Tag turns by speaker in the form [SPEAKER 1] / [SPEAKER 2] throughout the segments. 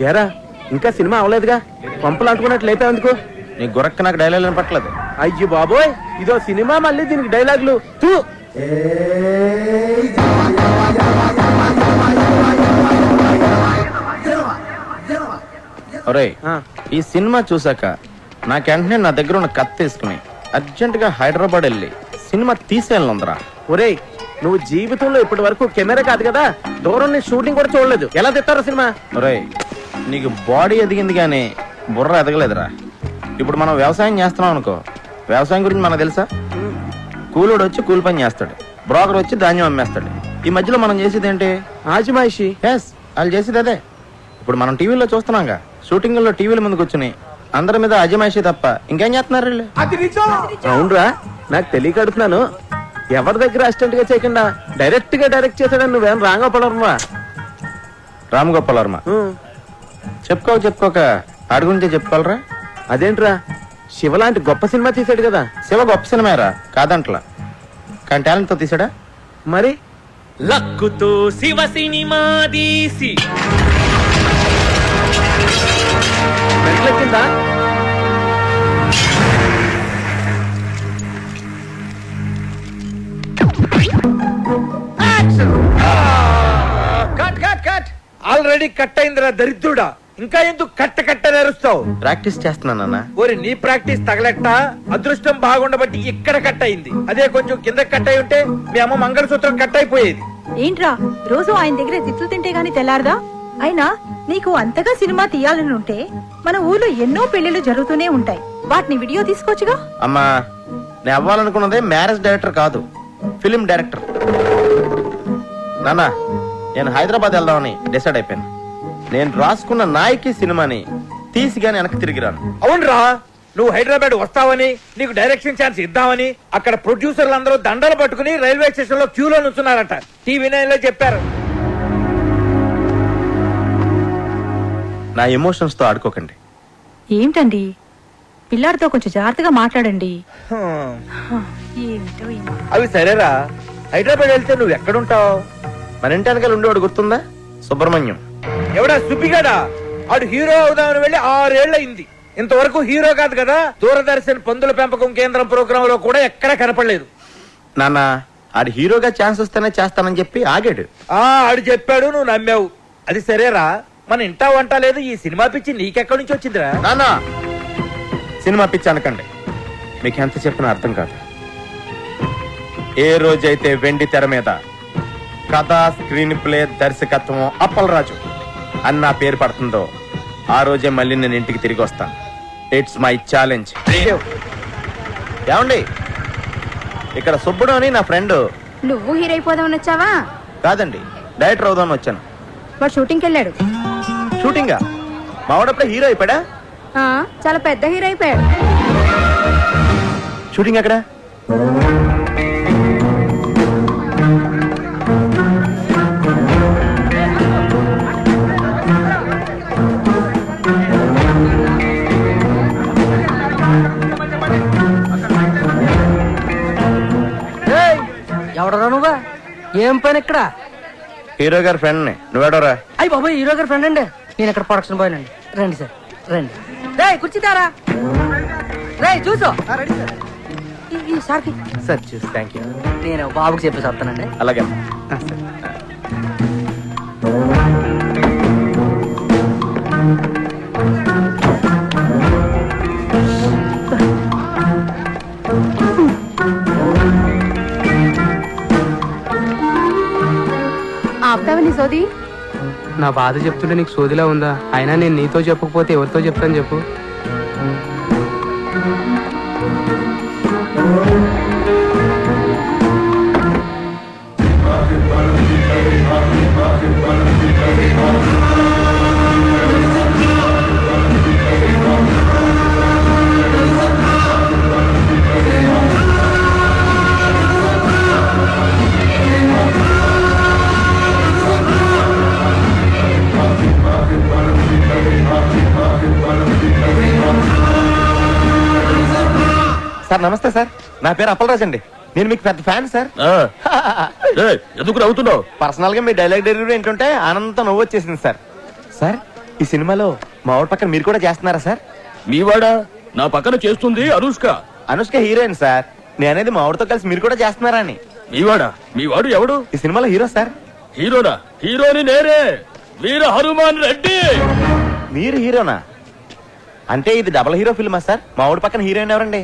[SPEAKER 1] ఏరా ఇంకా సినిమా అవలేదుగా, పంపులు అంటుకున్నట్టు లేపేందుకు?
[SPEAKER 2] నీ గురక్క నాకు డైలాగ్ వినపట్లేదు.
[SPEAKER 1] అయ్యో బాబోయ్, ఇదో సినిమా, మళ్ళీ దీనికి డైలాగులు.
[SPEAKER 2] ఒరేయ్, ఈ సినిమా చూసాక నాకు వెంటనే నా దగ్గర ఉన్న కత్తి తీసుకుని అర్జెంట్ గా హైదరాబాద్ వెళ్ళి సినిమా తీసేయాలందరా.
[SPEAKER 1] ఒరేయ్, నువ్వు జీవితంలో ఇప్పటి వరకు కెమెరా కాదు కదా, దూరం నుంచి షూటింగ్ కూడా చూడలేదు, ఎలా తెస్తారో సినిమా?
[SPEAKER 2] ఒరేయ్, నీకు బాడీ ఎదిగింది కానీ బుర్ర ఎదగలేదురా. ఇప్పుడు మనం వ్యవసాయం చేస్తున్నాం అనుకో, వ్యవసాయం గురించి మనకు తెలుసా? కూలోడు వచ్చి కూలి పని చేస్తాడు, బ్రోకర్ వచ్చి ధాన్యం అమ్మేస్తాడు. ఈ మధ్యలో మనం చేసేది ఏంటి?
[SPEAKER 1] ఆజిమాయిషి.
[SPEAKER 2] ఎస్, వాళ్ళు చేసేది అదే. ఇప్పుడు మనం టీవీలో చూస్తున్నాంగా, షూటింగ్లో టీవీల ముందుకు కూర్చుని అందరి మీద అజమాయిషి తప్ప ఇంకేం చేస్తున్నారు వీళ్ళు?
[SPEAKER 1] అవునరా, నాకు తెలియక అడుగుతున్నాను. ఎవరి దగ్గర అసిస్టెంట్ గా చేయకుండా డైరెక్ట్ గా డైరెక్ట్ చేశాడని నువ్వేం రాంగోపాలవర్మ?
[SPEAKER 2] రామ్ గోపాల్ వర్మ చెప్పుకోక ఆడి గురించే చెప్పుకోవాలరా.
[SPEAKER 1] అదేంట్రా, శివ లాంటి గొప్ప సినిమా తీసాడు కదా.
[SPEAKER 2] శివ గొప్ప సినిమారా కాదంట్లా, కానీ టాలెంట్ తో తీసాడా?
[SPEAKER 1] మరి
[SPEAKER 3] లక్కుతో శివ సినిమా తీసి
[SPEAKER 1] కింద
[SPEAKER 4] ఆల్రెడీ కట్ అయిందిరా దరిద్రుడా, ఇంకా ఎందుకు కట్ట నేరుస్తావు?
[SPEAKER 2] ప్రాక్టీస్ చేస్తున్నానన్నా.
[SPEAKER 4] ఓరి నీ ప్రాక్టీస్ తగలెట్ట, అదృష్టం బాగుండబట్టి ఇక్కడ కట్ అయింది. అదే కొంచెం కింద కట్ అయి ఉంటే మీ అమ్మ మంగళసూత్రం కట్ అయిపోయేది.
[SPEAKER 5] ఏంట్రా రోజు ఆయన దగ్గర తిట్లు తింటే గాని తెల్లారదా? అయినా నీకు అంతగా సినిమా తీయాలని ఉంటే మన ఊర్లో ఎన్నో పెళ్లిళ్ళు జరుగుతూనే ఉంటాయి, వాటిని వీడియో తీసుకోవచ్చుగా.
[SPEAKER 2] అమ్మా, నేను అవ్వాలనుకున్నదే మ్యారేజ్ డైరెక్టర్ కాదు, ఫిలిం డైరెక్టర్. నాన్న, నేను హైదరాబాద్ వెళ్దామని డిసైడ్ అయిపోయాను. నేను రాసుకున్న నాయకి సినిమాని తీసి గాని వెనక్కి తిరిగిరాను.
[SPEAKER 4] అవునరా, నువ్వు హైదరాబాద్ వస్తావని, నీకు డైరెక్షన్ ఛాన్స్ ఇద్దామని అక్కడ ప్రొడ్యూసర్లు అందరూ దండలు పట్టుకుని రైల్వే స్టేషన్ లో క్యూలో నుంచున్నారట. టీవీ నైన్ లో చెప్పారు.
[SPEAKER 2] నా ఎమోషన్స్ తో ఆడుకోకండి.
[SPEAKER 5] ఏంటండి, పిల్లాడితో కొంచెం జాగ్రత్తగా మాట్లాడండి.
[SPEAKER 4] అవి సరేరా, హైదరాబాద్ వెళ్తే నువ్వు ఎక్కడుంటావు?
[SPEAKER 2] మన ఇంటి వెనకాల ఉండేవాడు గుర్తుందా? సుబ్రహ్మణ్యం.
[SPEAKER 4] ఎవడా సుబ్బిగాడా? ఆడు హీరో అవుదామని వెళ్ళి 6 ఏళ్లయింది, ఇంతవరకు హీరో కాదు కదా. దూరదర్శన్ పందుల పెంపకం కేంద్రం ప్రోగ్రామ్ లో కూడా ఎక్కడా కనపడలేదు.
[SPEAKER 2] నాన్న, ఆడు హీరోగా ఛాన్స్ వస్తేనే చేస్తానని చెప్పి ఆగాడు.
[SPEAKER 4] ఆడు చెప్పాడు, నువ్వు నమ్మావు. అది సరేరా, మన ఇంటా వంట లేదు, ఈ సినిమా పిచ్చి నీకెక్కడి నుంచి వచ్చిందిరా?
[SPEAKER 2] నాన్న, సినిమా పిచ్చి అనకండి, మీకు ఎంత చెప్పినా అర్థం కాదు. ఏ రోజైతే వెండి తెర మీద కథ, స్క్రీన్ ప్లే, దర్శకత్వం అప్పలరాజు అన్న పేరు పడుతుందో ఆ రోజే మళ్ళీ నేను ఇంటికి తిరిగి వస్తాను. It's my challenge. ఏమండి, ఇక్కడ సుబ్బుడు అని నా ఫ్రెండ్.
[SPEAKER 6] నువ్వు హీరో అయిపోదామని వచ్చావా?
[SPEAKER 2] కాదండి, డైరెక్టర్ అవుదామని వచ్చాను.
[SPEAKER 6] వాడు షూటింగ్కి వెళ్ళాడు.
[SPEAKER 2] షూటింగా? మావాడప్పుడే హీరో అయిపోయా?
[SPEAKER 6] చాలా పెద్ద హీరో అయిపోయాడు.
[SPEAKER 2] షూటింగ్ ఎక్కడ?
[SPEAKER 7] ఎవడరా నువ్వా? ఏం పని ఇక్కడ?
[SPEAKER 2] హీరో గారి ఫ్రెండ్ ని. నువ్వేడోరా?
[SPEAKER 7] అయ్యి బాబు, హీరో గారి ఫ్రెండ్ అండి. నేను ఇక్కడ ప్రొడక్షన్ బాయ్ అండి. రండి సార్, రండి. రే కూర్చుంటారా? రే చూసు ఈ సార్కి.
[SPEAKER 2] సార్ చూసి థ్యాంక్ యూ.
[SPEAKER 7] నేను బాబుకి చెప్పేసి వస్తానండి.
[SPEAKER 2] అలాగే.
[SPEAKER 6] ఆపుతావని సోది?
[SPEAKER 8] నా బాధ చెప్తుంటే నీకు సోదిలా ఉందా? అయినా నేను నీతో చెప్పకపోతే ఎవరితో చెప్తాను చెప్పు?
[SPEAKER 2] సార్ నమస్తే సార్, నా పేరు అప్పలరాజ్ అండి. నేను మీకు పెద్ద ఫ్యాన్ సార్.
[SPEAKER 3] ఎందుకు నవ్వుతున్నావు?
[SPEAKER 2] పర్సనల్ గా మీ డైలాగ్ డెలివరీ ఏంటంటే ఆనందంతో నవ్వు వచ్చేసింది సార్. సార్ ఈ సినిమాలో మా ఊరి పక్కన మీరు కూడా చేస్తున్నారా సార్?
[SPEAKER 3] మీవాడా నా పక్కన చేస్తుంది అనుష్క.
[SPEAKER 2] Anushka heroine sir. నేను అనేది మా ఊరితో కలిసి మీరు కూడా చేస్తున్నారా అని.
[SPEAKER 3] మీవాడు ఎవడు?
[SPEAKER 2] ఈ సినిమాలో హీరో సార్.
[SPEAKER 3] హీరోనా? హీరోని నేనే, వీర హనుమాన్ రెడ్డి.
[SPEAKER 2] మీరు హీరోనా? అంటే ఇది డబుల్ హీరో ఫిల్మా సార్? మా ఊరి పక్కన హీరోయిన్ ఎవరండి?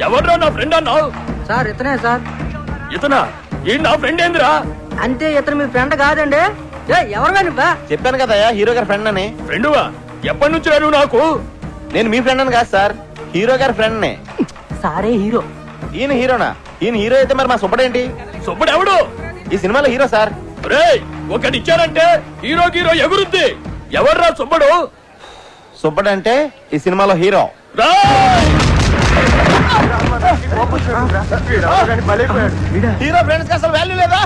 [SPEAKER 3] ఎవడ్రా నా ఫ్రెండ్ అన్నావు?
[SPEAKER 7] సార్ ఇతనే సార్.
[SPEAKER 3] ఇతనా? ఈ నా ఫ్రెండ్ ఏందిరా?
[SPEAKER 7] అంటే ఇతను మీ ఫ్రెండ్ కాదండి. ఎవరుగా నువ్వా?
[SPEAKER 2] చెప్పాను కదా హీరో గారి ఫ్రెండ్ అని.
[SPEAKER 3] ఫ్రెండువా? ఎప్పటి నుంచి నువ్వు నాకు?
[SPEAKER 2] నేను మీ ఫ్రెండ్ అని కాదు సార్, హీరో గారి ఫ్రెండ్ నే.
[SPEAKER 7] సారే హీరో.
[SPEAKER 2] ఈయన హీరోనా? ఈయన హీరో అయితే మరి మా సుబ్బడేంటి?
[SPEAKER 3] సుబ్బడు ఎవడు?
[SPEAKER 2] ఈ సినిమాలో హీరో సార్.
[SPEAKER 3] ఒకటి ఇచ్చారంటే హీరో ఎగురుద్ది. ఎవర్రా సుబ్బడు?
[SPEAKER 2] సుబ్బడు అంటే ఈ సినిమాలో హీరో. హీరో ఫ్రెండ్స్ కి అసలు వాల్యూ లేదా?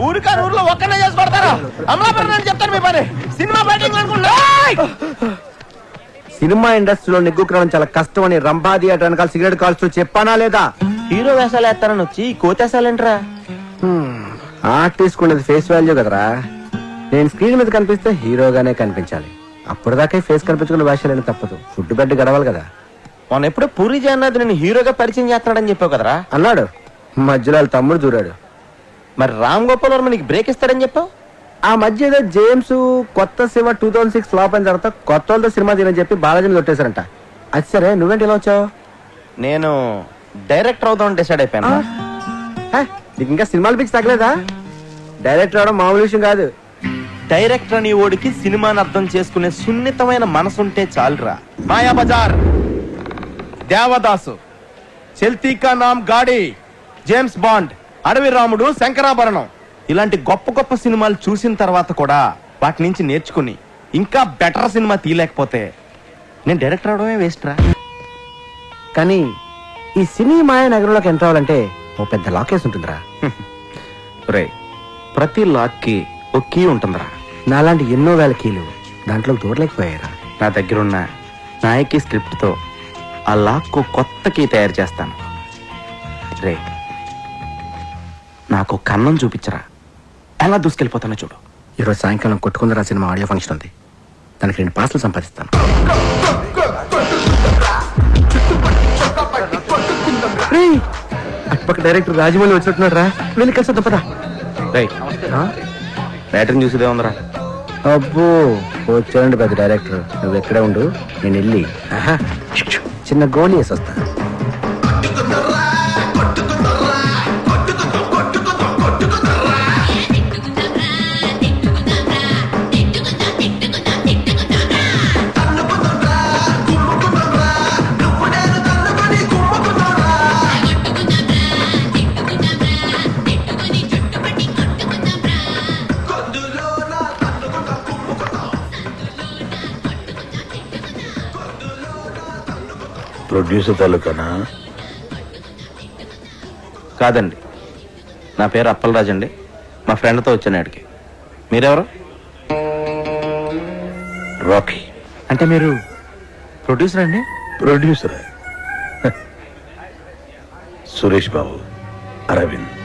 [SPEAKER 2] ఊరికా ఊర్లో ఒక్కనే చేసి పడతారా? అమలాపురం అని చెప్తాను మీ పని. సినిమా బయటింగ్ అనుకుంటా.
[SPEAKER 1] సినిమా ఇండస్ట్రీలో నిగ్గుకరం చాలా కష్టం అని రంభా థియేటర్ వెనకాల సిగరెట్ కాల్స్తూ చెప్పానా లేదా?
[SPEAKER 2] హీరో వేషాలు వేస్తారని వచ్చి కోతేసాలేంట్రా?
[SPEAKER 1] ఆర్టిస్ట్ ఉన్నది ఫేస్ వాల్యూ కదరా. నేను స్క్రీన్ మీద కనిపిస్తే హీరోగానే కనిపించాలి. అప్పటిదాకా ఫేస్ కనిపించుకున్న వేషాలని తప్పదు. ఫుడ్ బెడ్ గడవాలి కదా.
[SPEAKER 2] మొన్న ఎప్పుడో పూరి అన్నది నేను హీరోగా పరిచయం చేస్తున్నాడని చెప్పావు కదరా?
[SPEAKER 1] అన్నాడు. మధ్యలో వాళ్ళ తమ్ముడు దూరాడు.
[SPEAKER 2] మరి రామ్ గోపాల్ వర్మ నీకు బ్రేక్ ఇస్తాడని చెప్పావు.
[SPEAKER 1] ఆ మధ్య ఏదో జేమ్స్ కొత్త సినిమా 2006 ఫ్లాప్ అయిన తర్వాత కొత్త వాళ్ళతో సినిమా తీయని చెప్పి బాలాజీని కొట్టేశారంట. అది సరే, నువ్వేంటి ఇలా వచ్చావు?
[SPEAKER 2] నేను డైరెక్టర్ అవుదామని డిసైడ్ అయిపోయాను.
[SPEAKER 1] నీకు ఇంకా సినిమాలు పిచ్చి తగ్గలేదా? డైరెక్టర్ అవడం మామూలు విషయం కాదు.
[SPEAKER 2] డైరెక్టర్ అని ఓడికి సినిమాని అర్థం చేసుకునే సున్నితమైన మనసుంటే చాలురా. మాయా బజార్, దేవదాసు, చల్తీ కా నామ్ గాడి, జేమ్స్ బాండ్, అడవి రాముడు, శంకరాభరణం ఇలాంటి గొప్ప గొప్ప సినిమాలు చూసిన తర్వాత కూడా వాటి నుంచి నేర్చుకుని ఇంకా బెటర్ సినిమా తీయలేకపోతే నేను డైరెక్టర్ అవడమే వేస్ట్ రా.
[SPEAKER 1] కానీ ఈ సినీ మాయ నగరంలోకి ఎంటర్ అవ్వాలంటే ఓ పెద్ద లాకేస్ ఉంటుందిరా.
[SPEAKER 2] రే, ప్రతి లాక్ కి ఓ కీ ఉంటుందిరా.
[SPEAKER 1] నాలాంటి ఎన్నో వేల కీలు దాంట్లో దూరలేకపోయారా.
[SPEAKER 2] నా దగ్గరున్న నాయకి స్క్రిప్ట్ తో ఆ లాక్ కు కొత్త కీ తయారు చేస్తాను. రే, నాకు కన్నం చూపించరా, ఎలా దూసుకెళ్ళిపోతానో చూడు.
[SPEAKER 1] ఈరోజు సాయంకాలం కొట్టుకుందరా సినిమా ఆడియో ఫంక్షన్ ఉంది. దానికి 2 పాస్లు సంపాదిస్తాను. అటుపక్క డైరెక్టర్ రాజమౌళి వచ్చినట్టున్నాడు రా. వెళ్ళి కలిసి తప్పదా?
[SPEAKER 2] బ్యాటరీని చూసేదే ఉందరా.
[SPEAKER 1] అబ్బో, వచ్చాడండి పెద్ద డైరెక్టర్. నువ్వు ఎక్కడే ఉండు, నేను వెళ్ళి చిన్న గోళీ వేసి వస్తా.
[SPEAKER 9] ప్రొడ్యూసర్ తాలూకానా?
[SPEAKER 2] కాదండి, నా పేరు అప్పలరాజ్ అండి. మా ఫ్రెండ్తో వచ్చాను ఆడికి. మీరెవరు?
[SPEAKER 9] రాకీ.
[SPEAKER 2] అంటే మీరు ప్రొడ్యూసర్ అండి?
[SPEAKER 9] ప్రొడ్యూసర్ సురేష్ బాబు, అరవింద్,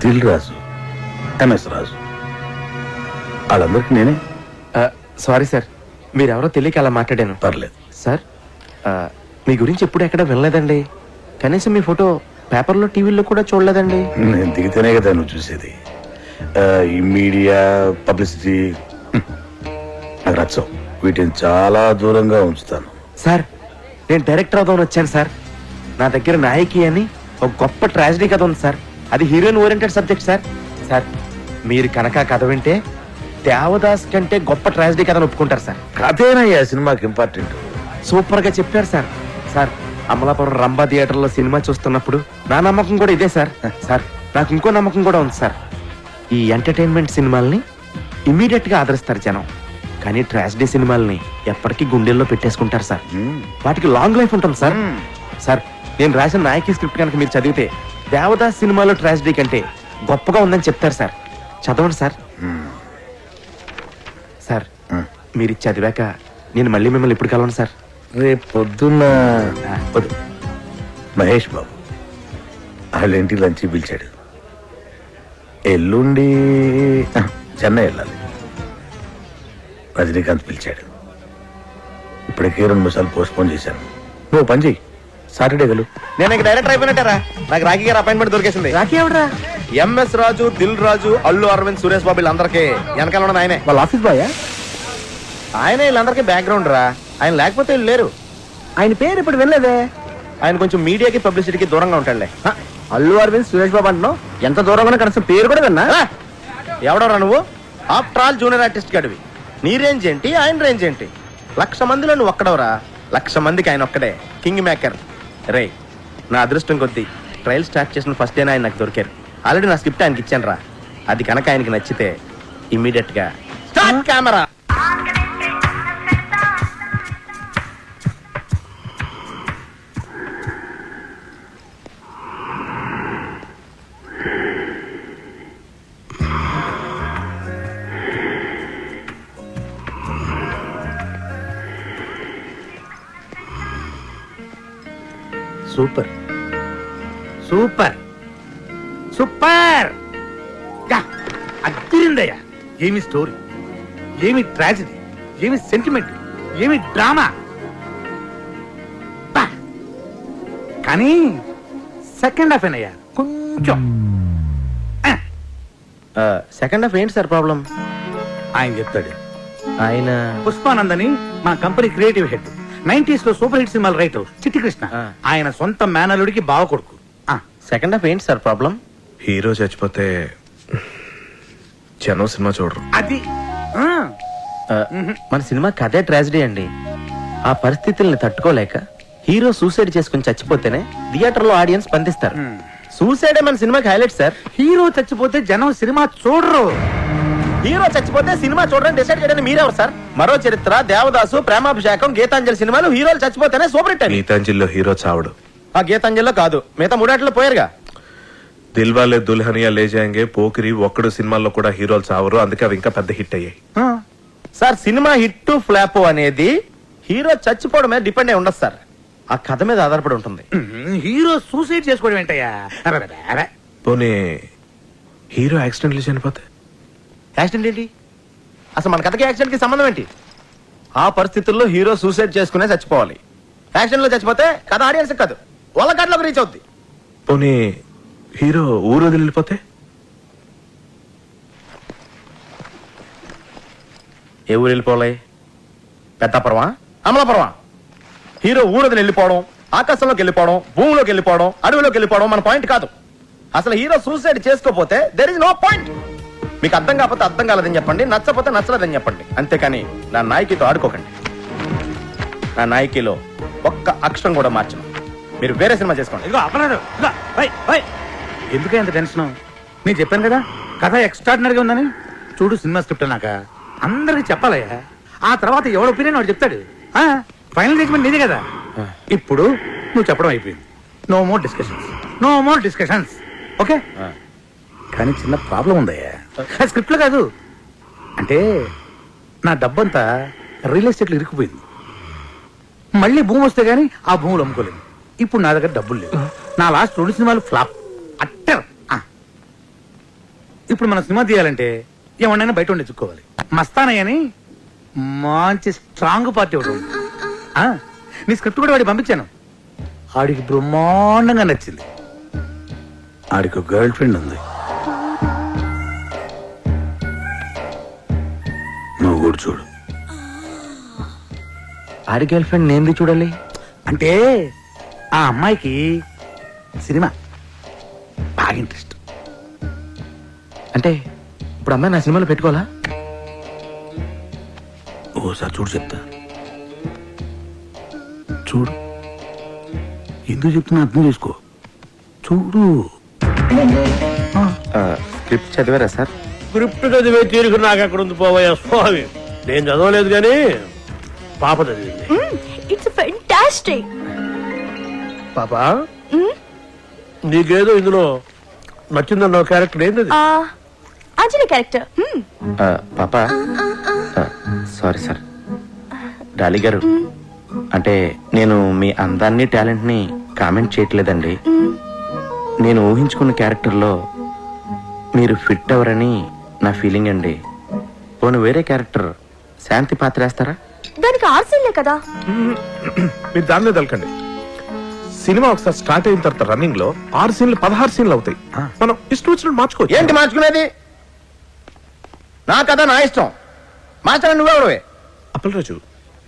[SPEAKER 9] దిల్ రాజు, ఎంఎస్ రాజు, వాళ్ళందరికీ నేనే.
[SPEAKER 2] సారీ సార్, మీరెవరో తెలియక అలా మాట్లాడాను.
[SPEAKER 9] పర్లేదు
[SPEAKER 2] సార్, మీ గురించి ఎప్పుడు ఎక్కడ వినలేదండి. కనీసం మీ ఫోటో పేపర్లో టీవీలో కూడా చూడలేదండి.
[SPEAKER 9] నేను దిగితేనే కదా నువ్వు చూసేది. ఈ మీడియా పబ్లిసిటీ నాకు నచ్చవు. వీటిని చాలా దూరంగా ఉంచుతాను.
[SPEAKER 2] సార్, నేను డైరెక్టర్ అవుదామని వచ్చాను సార్. నా దగ్గర నాయకి అని ఒక గొప్ప ట్రాజడీ కథ ఉంది సార్. అది heroine oriented subject sir. Sir, మీరు కనుక కథ వింటే దేవదాస్ కంటే గొప్ప ట్రాజడీ కథను ఒప్పుకుంటారు సార్.
[SPEAKER 9] కథేనయ్యా సినిమాకి ఇంపార్టెంట్.
[SPEAKER 2] సూపర్ గా చెప్పారు sir. Sir, Amalapuram Rambha theatre లో సినిమా చూస్తున్నప్పుడు నా నమ్మకం కూడా ఇదే సార్. సార్, నాకు ఇంకో నమ్మకం కూడా ఉంది సార్. ఈ ఎంటర్టైన్మెంట్ సినిమాల్ని ఇమీడియట్ గా ఆదరిస్తారు జనం, కానీ ట్రాజడీ సినిమాల్ని ఎప్పటికీ గుండెల్లో పెట్టేసుకుంటారు సార్. వాటికి లాంగ్ లైఫ్ ఉంటుంది సార్. సార్, నేను రాసిన నాయకి స్క్రిప్ట్ కనుక మీరు చదివితే దేవదాస్ సినిమాలో ట్రాజడీ కంటే గొప్పగా ఉందని చెప్తారు సార్. చదవండి సార్. సార్, మీరు చదివాక నేను మళ్ళీ మిమ్మల్ని ఎప్పుడు కలవను సార్.
[SPEAKER 9] రేపు పొద్దున్న వద్దు. మహేష్ బాబు వాళ్ళ ఇంటికి లంచ్ పిలిచాడు. ఎల్లుండి చెన్నై వెళ్ళాలి. రజనీకాంత్ పిలిచాడు. ఇప్పటికే 2 సార్లు పోస్ట్ పోన్ చేశాను. నువ్వు పని చెయ్యి, సాటర్డే వెళ్ళు.
[SPEAKER 2] నేను ఇంక డైరెక్టర్ అయిపోయినట్టారా? నాకు రాఖీ గారు అపాయింట్మెంట్ దొరికేసింది.
[SPEAKER 1] రాఖీ ఎవడరా?
[SPEAKER 2] ఎంఎస్ రాజు, దిల్ రాజు, అల్లు అరవింద్, సురేష్ బాబు వీళ్ళందరికీ వెనకాల ఉన్నది ఆయనే.
[SPEAKER 1] వాళ్ళ ఆఫీస్ బాయ్.
[SPEAKER 2] ఆయనే వీళ్ళందరికీ బ్యాక్గ్రౌండ్ రా. ఆయన లేకపోతే వీళ్ళు లేరు.
[SPEAKER 1] ఆయన పేరు ఇప్పుడు వినలేదే.
[SPEAKER 2] ఆయన కొంచెం మీడియాకి పబ్లిసిటీకి దూరంగా ఉంటాడులే.
[SPEAKER 1] అల్లు అరవింద్, సురేష్ బాబు అంటున్నావు. ఎంత దూరంగా కనీసం పేరు కూడా విన్నా.
[SPEAKER 2] ఎవడరా నువ్వు? ఆఫ్టర్ ఆల్ జూనియర్ ఆర్టిస్ట్ గడివి. నీ రేంజ్ ఏంటి, ఆయన రేంజ్ ఏంటి? 1,00,000 మందిలో నువ్వు ఒక్కడవరా. 1,00,000 మందికి ఆయన ఒక్కడే కింగ్ మేకర్. రే, నా అదృష్టం కొద్దీ ట్రయల్ స్టార్ట్ చేసిన ఫస్ట్ డేనే ఆయన నాకు దొరికారు. ఆల్రెడీ నా స్క్రిప్ట్ ఆయనకి ఇచ్చాను రా. అది కనుక ఆయనకి నచ్చితే ఇమ్మీడియట్ గా start camera.
[SPEAKER 9] Super super super అద్దరిందయ్యా. ఏమి స్టోరీ, ఏమి ట్రాజడీ, ఏమి సెంటిమెంట్, ఏమి డ్రామా. కానీ సెకండ్ హాఫ్ అయ్యా కొంచెం.
[SPEAKER 2] సెకండ్ హాఫ్ ఏంటి సార్ ప్రాబ్లం?
[SPEAKER 9] ఆయన చెప్తాడు.
[SPEAKER 2] ఆయన
[SPEAKER 9] పుష్పానందని మా కంపెనీ క్రియేటివ్ హెడ్. 90s లో సూపర్ హిట్ సినిమాలు రైటర్ చిట్టి కృష్ణ. ఆయన సొంత మేనలుడికి బావ కొడుకు.
[SPEAKER 2] సెకండ్ హాఫ్ ఏంటి సార్ ప్రాబ్లం?
[SPEAKER 10] హీరో చచ్చిపోతే జనం సినిమా చూడరు.
[SPEAKER 9] అది
[SPEAKER 2] మన సినిమా కథే ట్రాజడీ అండి. ఆ పరిస్థితుల్ని తట్టుకోలేక హీరో సూసైడ్ చేసుకుని చచ్చిపోతేనే థియేటర్ లో ఆడియన్స్ స్పందిస్తారు. సూసైడే మన సినిమాకి హైలైట్ సార్.
[SPEAKER 9] హీరో చచ్చిపోతే జనం సినిమా చూడరు.
[SPEAKER 2] హీరో చచ్చిపోతే సినిమా చూడడానికి డిసైడ్ చేయడానికి మీరెవరు సార్? మరో చరిత్ర, దేవదాసు, ప్రేమాభిషేకం, గీతాంజలి సినిమాలు హీరోలు చచ్చిపోతేనే సూపర్ హిట్.
[SPEAKER 10] గీతాంజలిలో హీరో చావడు.
[SPEAKER 2] ఆ గీతాంజలిలో కాదు, మిగతా 3 పోయారుగా.
[SPEAKER 10] దిల్వాలే దుల్హనియా లే జాయేంగే, పోకిరి, ఒక్కడు సినిమాల్లో కూడా హీరోలు చావరు. అందుకే అవి ఇంకా పెద్ద హిట్ అయ్యాయి.
[SPEAKER 2] సార్ సినిమా హిట్ ఫ్లాప్ అనేది హీరో చచ్చిపోవడం మీద డిపెండ్ అయి ఉండదు సార్. ఆ కథ మీద ఆధారపడి ఉంటుంది.
[SPEAKER 9] హీరో సూసైడ్ చేసుకోవడం ఏంటయ్యా?
[SPEAKER 10] పోనీ హీరో యాక్సిడెంట్లు చనిపోతే?
[SPEAKER 2] యాక్సిడెంట్ ఏంటి? అసలు మన కథకి యాక్సిడెంట్ కి సంబంధం ఏంటి? ఆ పరిస్థితుల్లో హీరో సూసైడ్ చేసుకునే చచ్చిపోవాలి. యాక్సిడెంట్ లో చచ్చిపోతే కథ ఆడియన్స్ కాదు, వాళ్ళ కథలోకి రీచ్ అవుద్ది.
[SPEAKER 10] పోనీ హీరో ఊరు వదిలి వెళ్ళిపోతే?
[SPEAKER 2] ఏ ఊరు వెళ్ళిపోవాలి? పెద్దాపురమా, అమలాపురమా? హీరో ఊరు వదిలి వెళ్ళిపోవడం, ఆకాశంలోకి వెళ్ళిపోవడం, భూమిలోకి వెళ్ళిపోవడం, అడవిలోకి వెళ్ళిపోవడం మన పాయింట్ కాదు. అసలు హీరో సూసైడ్ చేసుకోపోతే దెర్ ఇస్ నో పాయింట్. మీకు అర్థం కాకపోతే అర్థం కాలేదని చెప్పండి, నచ్చపోతే నచ్చలేదని చెప్పండి. అంతేకాని నా నాయకితో ఆడుకోకండి. నా నాయకిలో ఒక్క అక్షరం కూడా మార్చను. మీరు వేరే సినిమా చేసుకోండి.
[SPEAKER 9] ఇదిగో అపరాధం. ఎందుకే అంత టెన్షన్? నేను చెప్పాను కదా కథ ఎక్స్ట్రాడినరీగా ఉందని. చూడు సినిమా స్క్రిప్ట్ అన్నాక అందరికి చెప్పాలయ్యా. ఆ తర్వాత ఎవడ ఒపీనియన్ వాడు చెప్తాడు. ఫైనల్ జడ్జ్మెంట్ నీదే కదా. ఇప్పుడు నువ్వు చెప్పడం అయిపోయింది. No more discussions, no more discussions. Okay? కానీ చిన్న ప్రాబ్లం ఉందయ్యా. స్క్రిప్ట్ లో కాదు, అంటే నా డబ్బంతా రియల్ ఎస్టేట్లో ఇరుక్కుపోయింది. మళ్ళీ భూమి వస్తే గానీ ఆ భూములు అమ్ముకోలేదు. ఇప్పుడు నా దగ్గర డబ్బులు లేవు. నా లాస్ట్ 2 సినిమాలు ఫ్లాప్ అట్టర్. ఇప్పుడు మన సినిమా తీయాలంటే ఏమన్నా బయట ఉండి ఎత్తుక్కోవాలి. మస్తానయ్య అని మంచి స్ట్రాంగ్ పార్టీ ఒకటి ఉంది. నీ స్క్రిప్ట్ కూడా వాడికి పంపించాను. ఆడికి బ్రహ్మాండంగా నచ్చింది. ఆడికి ఒక గర్ల్ ఫ్రెండ్ ఉంది. నువ్వు కూడా చూడు.
[SPEAKER 2] ఆడి గర్ల్ ఫ్రెండ్ నేను చూడాలి
[SPEAKER 9] అంటే ఆ అమ్మాయికి సినిమా బాగా ఇంట్రెస్ట్.
[SPEAKER 2] అంటే ఇప్పుడు అమ్మాయి నా సినిమాలో పెట్టుకోవాలా?
[SPEAKER 9] ఓసారి చూడు, చెప్తా. చూడు, ఎందుకు చెప్తున్నా అర్థం చేసుకో. చూడు.
[SPEAKER 2] స్క్రిప్ట్ చదివారా సార్?
[SPEAKER 3] స్క్రిప్ట్ చదివే తీరుకు నాకు అక్కడ ఉంది పోవయ్యా స్వామి. నేను చదవలేదు కానీ పాప చదివింది.
[SPEAKER 5] It's fantastic.
[SPEAKER 3] పాపా, నీకేదో ఇందులో నచ్చిందన్న క్యారెక్టర్ ఏంది?
[SPEAKER 5] అంజలి క్యారెక్టర్.
[SPEAKER 2] పాప, సారీ సార్. డాలి గారు అంటే నేను మీ అందాన్ని టాలెంట్ని కామెంట్ చేయట్లేదండి. నేను ఊహించుకున్న క్యారెక్టర్లో మీరు ఫిట్ అవ్వరని నా ఫీలింగ్ అండి. పోను వేరే క్యారెక్టర్ శాంతి పాత్ర వేస్తారా?
[SPEAKER 6] దానికి ఆర్సీలే కదా.
[SPEAKER 10] మీరు దాని మీద వెళ్ళకండి. సినిమా ఒకసారి స్టార్ట్ అయిన తర్వాత రన్నింగ్ లో 6 సీన్లు 16 సీన్లు అవుతాయి. మనం ఇష్టం వచ్చినట్టు మార్చుకోవచ్చు.
[SPEAKER 2] ఏంటి మార్చుకునేది? నా కథ నా ఇష్టం, మార్చడం నువ్వెవడవే?
[SPEAKER 10] అప్పలరాజు,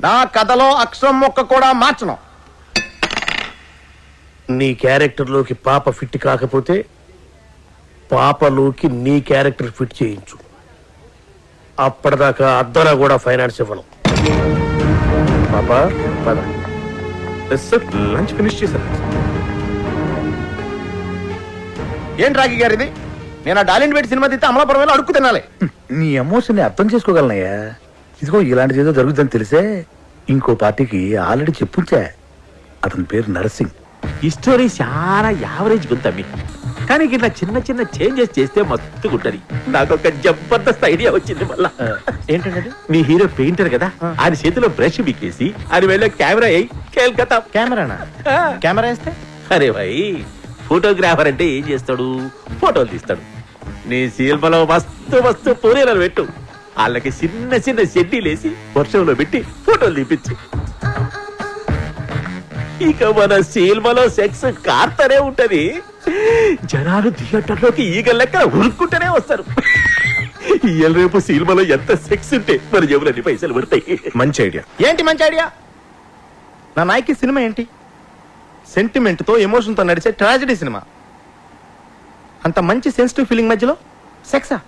[SPEAKER 2] నా కథలో అక్షరం మొక్క కూడా మార్చను.
[SPEAKER 3] నీ క్యారెక్టర్ లోకి పాప ఫిట్ కాకపోతే పాపలోకి నీ క్యారెక్టర్ ఫిట్ చేయించు. అప్పటిదాకా అద్దరా కూడా ఫైనాన్స్ ఇవ్వను. పాప పద.
[SPEAKER 10] సార్ లంచ్ ఫినిష్ చేశారు.
[SPEAKER 2] ఏంటి రాఖీ గారు ఇది? నేను ఆ డాలిన్ పెట్టి సినిమా తీస్తే అమలాపురం వెళ్ళి అడుక్కు తినాలి.
[SPEAKER 9] నీ ఎమోషన్ ని అర్థం చేసుకోగలనయ్యా. ఇదిగో ఇలాంటిది ఏదో జరుగుతుందని తెలిసే ఇంకో పార్టీకి ఆల్రెడీ చెప్పుంచా. అతని పేరు నరసింగ్.
[SPEAKER 11] ఈ స్టోరీ చాలా యావరేజ్ గుంతమ్మి, కానీ ఇట్లా చిన్న చిన్న చేంజెస్ చేస్తే మస్తు ఉంటది. నాకు ఒక జబర్దస్త్ ఐడియా వచ్చింది మళ్ళా.
[SPEAKER 2] ఏంటంటే
[SPEAKER 11] మీ హీరో పెయింటర్ కదా, ఆయన చేతిలో బ్రష్ బిక్కేసి ఆయన వెళ్ళే కెమెరా అయ్యి కేల్కతా.
[SPEAKER 2] కెమెరానా? కెమెరా వేస్తే
[SPEAKER 11] అరే భాయ్, ఫోటోగ్రాఫర్ అంటే ఏం చేస్తాడు? ఫోటోలు తీస్తాడు. నీ సినిమాలో మస్తు మస్తు పూరీలను పెట్టు, వాళ్ళకి చిన్న చిన్న షెడ్డీలేసి వర్షంలో పెట్టి ఫోటోలు తీపించు. ఇక మన సినిమాలో సెక్స్ కార్తనే ఉంటది. జనాలు థియేటర్లోకి ఈగ లెక్క ఉరుక్కుంటూనే వస్తారు. ఇవాళ రేపు సినిమాలో ఎంత సెక్స్ ఉంటే మన జేబులన్నీ పైసలు పడతాయి.
[SPEAKER 10] మంచి ఐడియా.
[SPEAKER 2] ఏంటి మంచి ఐడియా? నా నాయకి సినిమా ఏంటి? సెంటిమెంట్ తో ఎమోషన్ తో నడిచే ట్రాజడీ సినిమా. అంత మంచి సెన్సిటివ్ ఫీలింగ్ మధ్యలో సెక్సా?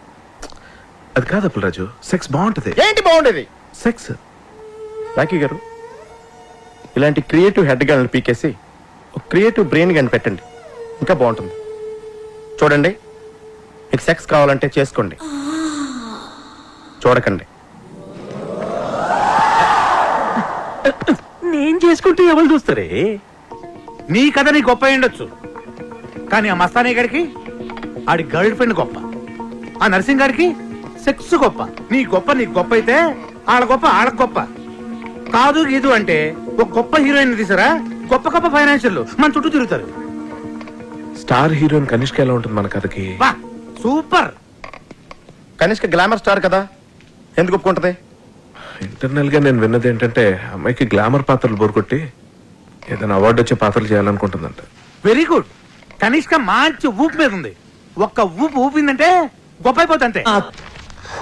[SPEAKER 10] అది కాదు అప్పలరాజు, సెక్స్ బాగుంటది.
[SPEAKER 2] ఏంటి బాగుండేది?
[SPEAKER 10] సెక్స్.
[SPEAKER 2] రాఖీ గారు, ఇలాంటి క్రియేటివ్ హెడ్ గన్లు పీకేసి ఒక క్రియేటివ్ బ్రెయిన్ గన్ పెట్టండి, ఇంకా బాగుంటుంది. చూడండి, మీకు సెక్స్ కావాలంటే చేసుకోండి, చూడకండి.
[SPEAKER 11] నేను చేసుకుంటే ఎవరు చూస్తారే?
[SPEAKER 9] నీ కథ నీ గొప్ప ఉండొచ్చు, కానీ ఆ మస్తానీ గారికి ఆడి గర్ల్ ఫ్రెండ్ గొప్ప, ఆ నర్సింగ్ గారికి సెక్స్ గొప్ప. నీ గొప్ప నీకు గొప్ప అయితే ఆడ గొప్ప ఆడకు గొప్ప కాదు. గీదు అంటే ఒక గొప్ప హీరోయిన్ తీసారా, గొప్ప గొప్ప ఫైనాన్షియల్ మన చుట్టూ తిరుగుతారు.
[SPEAKER 10] స్టార్ హీరోయిన్ కనిష్క ఎలా ఉంటుంది మన కథకి?
[SPEAKER 9] వా సూపర్.
[SPEAKER 2] కనిష్క గ్లామర్ స్టార్ కదా, ఎందుకు ఒప్పుకుంటది?
[SPEAKER 10] ఇంటర్నల్ గా నేను విన్నది ఏంటంటే అమ్మాయికి గ్లామర్ పాత్రలు బోరుకొట్టి ఏదైనా అవార్డు వచ్చే పాత్రలు చేయాలనుకుంటుందంట.
[SPEAKER 9] Very good. కనిష్క మంచి ఊపు మీద ఉంది. ఒక్క ఊపు ఊపిందంటే గొప్ప అయిపోతుంటే.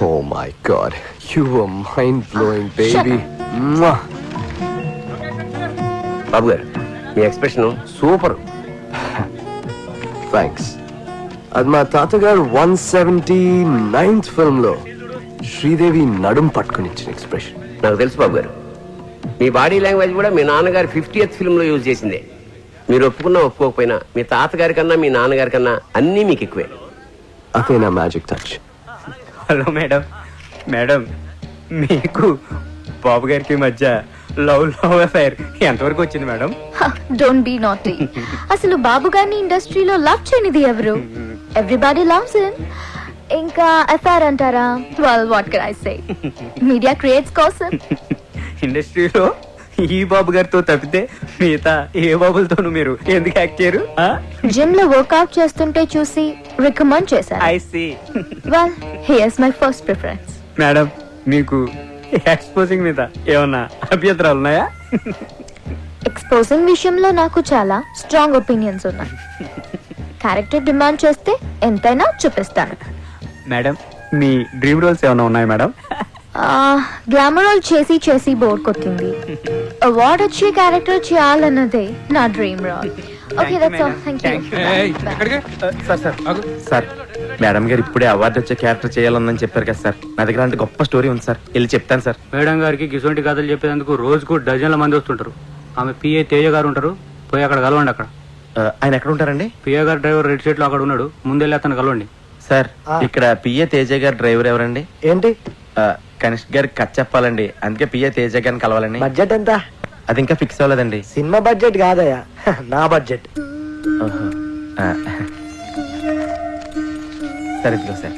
[SPEAKER 1] Oh my God, you were mind-blowing, baby. బాబు గారు, మీ ఎక్స్ప్రెషన్ సూపర్. థ్యాంక్స్. అది మా తాతగారు 179th ఫిల్మ్ లో శ్రీదేవి నడుం పట్టుకుని ఇచ్చిన ఎక్స్ప్రెషన్.
[SPEAKER 12] నాకు తెలుసు బాబు గారు, మీ బాడీ లాంగ్వేజ్ కూడా మీ నాన్నగారి 50th ఫిల్మ్ లో యూజ్ చేసిందే. మీరు ఒప్పుకున్నా ఒప్పుకోకపోయినా మీ తాతగారి కన్నా మీ నాన్నగారి కన్నా అన్నీ మీకు ఎక్కువే.
[SPEAKER 1] అదే నా magic touch.
[SPEAKER 8] Hello madam, madam మీకు బాబు గారికి మధ్య లవ్ అఫైర్ ఎంతవరకు వచ్చింది మేడం?
[SPEAKER 6] Don't be naughty. అసలు బాబు గారిని ఇండస్ట్రీలో లవ్ చేయనిది ఎవరు? Everybody loves him. ఇంకా అఫైర్ అంటారా? Well what can I say, media creates కోసం.
[SPEAKER 8] ఇండస్ట్రీలో ఈ బాబు గారితో తప్పితే మిగతా ఏ బాబులతోనూ మీరు ఎందుకు యాక్ట్ చేయరు?
[SPEAKER 6] జిమ్ లో వర్కౌట్ చేస్తుంటే చూసి రికమెండ్ చేశారు.
[SPEAKER 8] I see.
[SPEAKER 6] Well here's my first preference.
[SPEAKER 8] Madam, మీకు ఎక్స్పోజింగ్ మీద ఏమన్నా అభ్యంతరాలు ఉన్నాయా?
[SPEAKER 6] ఎక్స్పోజింగ్ విషయంలో నాకు చాలా స్ట్రాంగ్ ఒపీనియన్స్ ఉన్నాయి. క్యారెక్టర్ డిమాండ్ చేస్తే ఎంతైనా చూపిస్తాను.
[SPEAKER 8] మేడం, మీ డ్రీమ్ రోల్స్ ఏమైనా ఉన్నాయా మేడం?
[SPEAKER 6] గ్లామర్ రోల్ చేసి చేసి బోర్ కొట్టింది. అవార్డ్ వచ్చే క్యారెక్టర్ చేయాలన్నదే నా dream role. Okay, that's all. Thank you.
[SPEAKER 2] Sir, madam గారు ఇప్పుడే అవార్డు వచ్చే క్యారెక్టర్ చేయాలని చెప్పారు కదా సార్. నా దగ్గర అంటే గొప్ప స్టోరీ ఉంది సార్, వెళ్ళి చెప్తాను సార్.
[SPEAKER 8] మేడం గారికి గిసొంటి కథలు చెప్పేందుకు రోజుకు డజన్ల మంది వస్తుంటారు. ఆమె పిఏ తేజ గారు ఉంటారు, పోయి అక్కడ కలవండి. అక్కడ
[SPEAKER 2] ఆయన ఎక్కడ ఉంటారండి?
[SPEAKER 8] పిఏ గారు డ్రైవర్ రెడ్ షీట్ లో అక్కడ ఉన్నాడు, ముందెళ్ళి అతను కలవండి.
[SPEAKER 2] సార్, ఇక్కడ పిఏ తేజ గారు డ్రైవర్ ఎవరండి?
[SPEAKER 1] ఏంటి?
[SPEAKER 2] కనిష్క్ గారికి కథ చెప్పాలండి, అందుకే పిఏ తేజ గారిని కలవాలండి.
[SPEAKER 1] బడ్జెట్ ఎంత?
[SPEAKER 2] అది ఇంకా ఫిక్స్ అవ్వలేదండి.
[SPEAKER 1] సినిమా బడ్జెట్ కాదయ్యా, నా బడ్జెట్.
[SPEAKER 2] సరే ఇదిగో సార్.